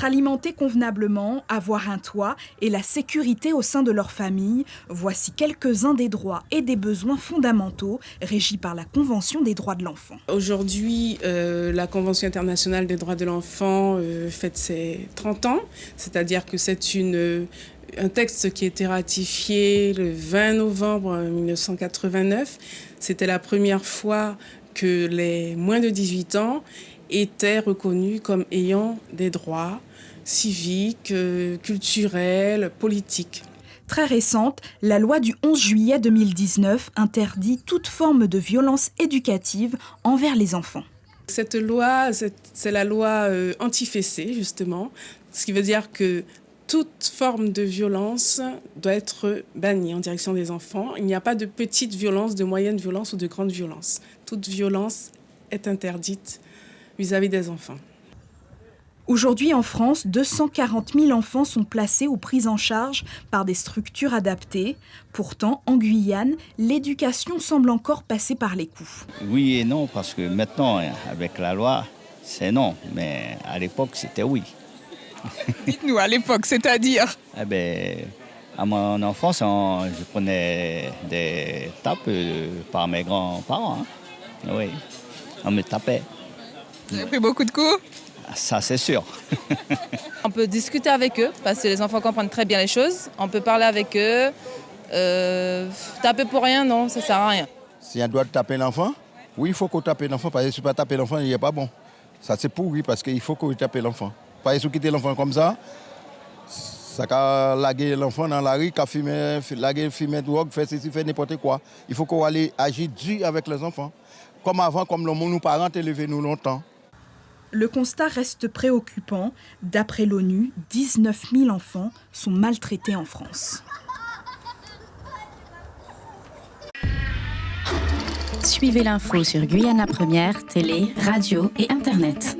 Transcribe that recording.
Être alimenté convenablement, avoir un toit et la sécurité au sein de leur famille, voici quelques-uns des droits et des besoins fondamentaux régis par la Convention des droits de l'enfant. Aujourd'hui, la Convention internationale des droits de l'enfant fête ses 30 ans, c'est-à-dire que c'est un texte qui a été ratifié le 20 novembre 1989. C'était la première fois que les moins de 18 ans étaient reconnus comme ayant des droits civiques, culturels, politiques. Très récente, la loi du 11 juillet 2019 interdit toute forme de violence éducative envers les enfants. Cette loi, c'est la loi anti-fessée, justement, ce qui veut dire que toute forme de violence doit être bannie en direction des enfants. Il n'y a pas de petite violence, de moyenne violence ou de grande violence. Toute violence est interdite vis-à-vis des enfants. Aujourd'hui en France, 240 000 enfants sont placés ou pris en charge par des structures adaptées. Pourtant, en Guyane, l'éducation semble encore passer par les coups. Oui et non, parce que maintenant, avec la loi, c'est non. Mais à l'époque, c'était oui. Dites-nous, à l'époque, c'est-à-dire? Eh bien, à mon enfance, je prenais des tapes par mes grands-parents. Hein. Oui, on me tapait. Vous avez pris beaucoup de coups? Ça, c'est sûr. On peut discuter avec eux, parce que les enfants comprennent très bien les choses. On peut parler avec eux. Taper pour rien, non, ça ne sert à rien. Si on doit taper l'enfant, oui, il faut qu'on tape l'enfant, parce que si on ne pas taper l'enfant, il n'est pas bon. Ça, c'est pourri, parce qu'il faut qu'on tape l'enfant. Pas si on quitte l'enfant comme ça laguer l'enfant dans la rue, laguer, fumer, drogue, faire ceci, faire n'importe quoi. Il faut qu'on aille agir dur avec les enfants. Comme avant, comme nos parents élevaient nous longtemps. Le constat reste préoccupant. D'après l'ONU, 19 000 enfants sont maltraités en France. Suivez l'info sur Guyana Première, télé, radio et Internet.